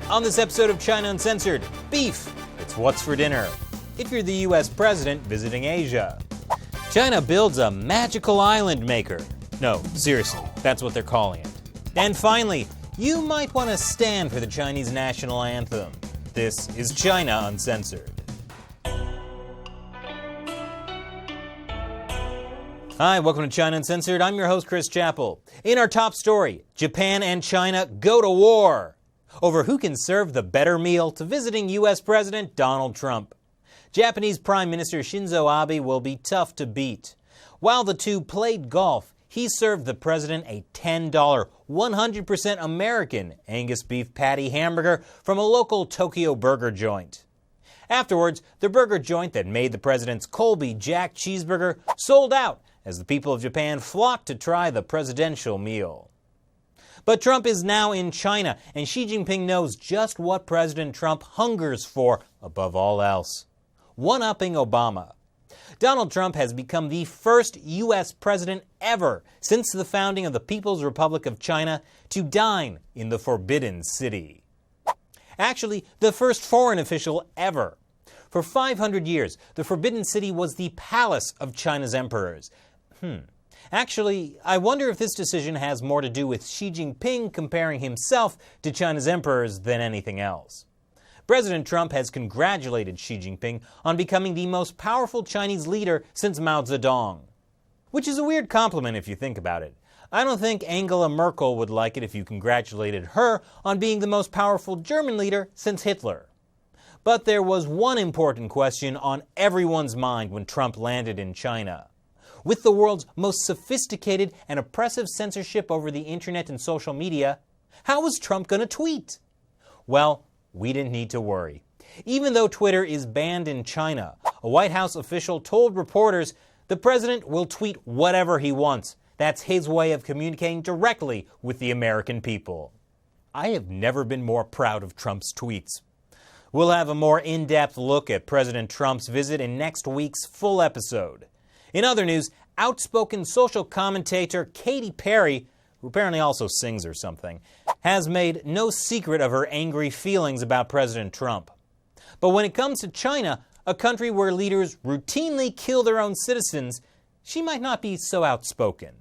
On this episode of China Uncensored, beef, it's what's for dinner. If you're the US president visiting Asia. China builds a magical island maker. No, seriously, that's what they're calling it. And finally, you might want to stand for the Chinese national anthem. This is China Uncensored. Hi, welcome to China Uncensored. I'm your host, Chris Chappell. In our top story, Japan and China go to war over who can serve the better meal to visiting U.S. President Donald Trump. Japanese Prime Minister Shinzo Abe will be tough to beat. While the two played golf, he served the president a $10, 100% American Angus beef patty hamburger from a local Tokyo burger joint. Afterwards, the burger joint that made the president's Colby Jack cheeseburger sold out as the people of Japan flocked to try the presidential meal. But Trump is now in China, and Xi Jinping knows just what President Trump hungers for above all else: one-upping Obama. Donald Trump has become the first U.S. president ever since the founding of the People's Republic of China to dine in the Forbidden City. Actually, the first foreign official ever. For 500 years, the Forbidden City was the palace of China's emperors. Actually, I wonder if this decision has more to do with Xi Jinping comparing himself to China's emperors than anything else. President Trump has congratulated Xi Jinping on becoming the most powerful Chinese leader since Mao Zedong. Which is a weird compliment if you think about it. I don't think Angela Merkel would like it if you congratulated her on being the most powerful German leader since Hitler. But there was one important question on everyone's mind when Trump landed in China. With the world's most sophisticated and oppressive censorship over the internet and social media, how was Trump going to tweet? Well, we didn't need to worry. Even though Twitter is banned in China, a White House official told reporters the president will tweet whatever he wants. That's his way of communicating directly with the American people. I have never been more proud of Trump's tweets. We'll have a more in-depth look at President Trump's visit in next week's full episode. In other news, outspoken social commentator Katy Perry, who apparently also sings or something, has made no secret of her angry feelings about President Trump. But when it comes to China, a country where leaders routinely kill their own citizens, she might not be so outspoken.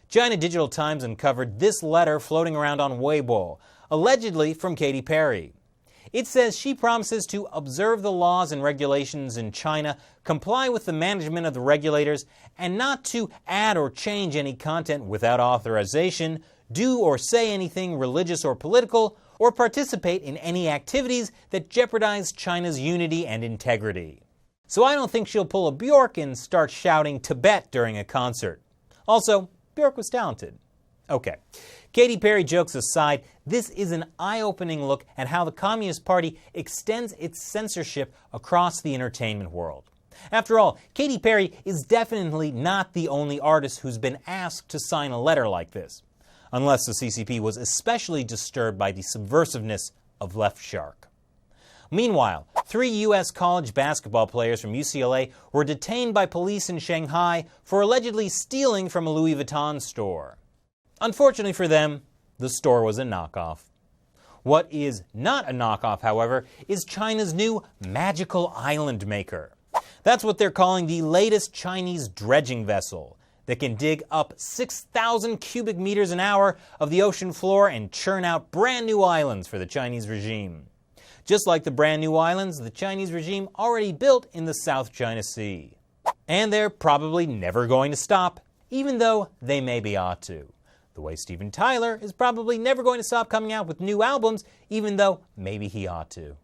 China Digital Times uncovered this letter floating around on Weibo, allegedly from Katy Perry. It says she promises to observe the laws and regulations in China, comply with the management of the regulators, and not to add or change any content without authorization, do or say anything religious or political, or participate in any activities that jeopardize China's unity and integrity. So I don't think she'll pull a Bjork and start shouting Tibet during a concert. Also, Bjork was talented. Okay. Katy Perry jokes aside, this is an eye-opening look at how the Communist Party extends its censorship across the entertainment world. After all, Katy Perry is definitely not the only artist who's been asked to sign a letter like this, unless the CCP was especially disturbed by the subversiveness of Left Shark. Meanwhile, 3 U.S. college basketball players from UCLA were detained by police in Shanghai for allegedly stealing from a Louis Vuitton store. Unfortunately for them, the store was a knockoff. What is not a knockoff, however, is China's new magical island maker. That's what they're calling the latest Chinese dredging vessel that can dig up 6,000 cubic meters an hour of the ocean floor and churn out brand new islands for the Chinese regime. Just like the brand new islands the Chinese regime already built in the South China Sea. And they're probably never going to stop, even though they maybe ought to. The way Steven Tyler is probably never going to stop coming out with new albums, even though maybe he ought to.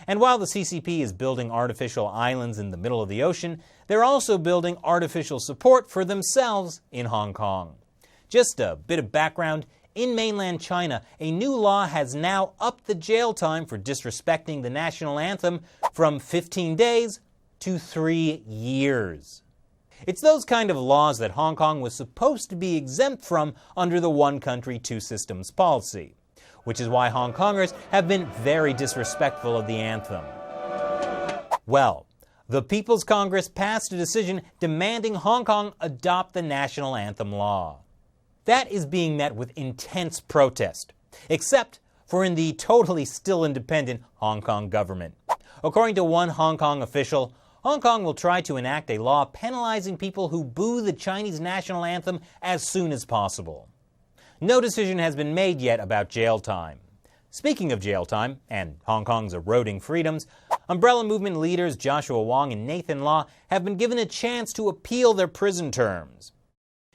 And while the CCP is building artificial islands in the middle of the ocean, they're also building artificial support for themselves in Hong Kong. Just a bit of background, in mainland China, a new law has now upped the jail time for disrespecting the national anthem from 15 days to 3 years. It's those kind of laws that Hong Kong was supposed to be exempt from under the one country, two systems policy, which is why Hong Kongers have been very disrespectful of the anthem. Well, the People's Congress passed a decision demanding Hong Kong adopt the national anthem law. That is being met with intense protest, except for in the totally still independent Hong Kong government. According to one Hong Kong official, Hong Kong will try to enact a law penalizing people who boo the Chinese national anthem as soon as possible. No decision has been made yet about jail time. Speaking of jail time, and Hong Kong's eroding freedoms, umbrella movement leaders Joshua Wong and Nathan Law have been given a chance to appeal their prison terms.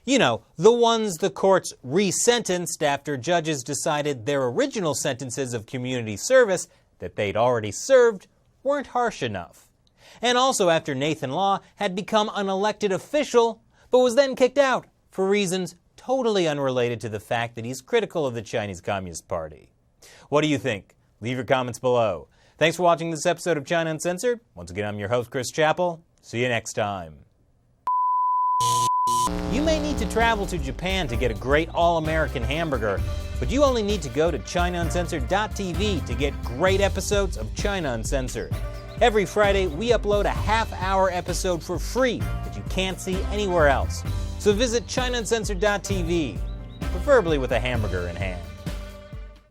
You know, the ones the courts re-sentenced after judges decided their original sentences of community service that they'd already served weren't harsh enough. And also after Nathan Law had become an elected official, but was then kicked out for reasons totally unrelated to the fact that he's critical of the Chinese Communist Party. What do you think? Leave your comments below. Thanks for watching this episode of China Uncensored. Once again, I'm your host, Chris Chappell. See you next time. You may need to travel to Japan to get a great all-American hamburger, but you only need to go to ChinaUncensored.tv to get great episodes of China Uncensored. Every Friday, we upload a half-hour episode for free that you can't see anywhere else. So visit ChinaUncensored.tv, preferably with a hamburger in hand.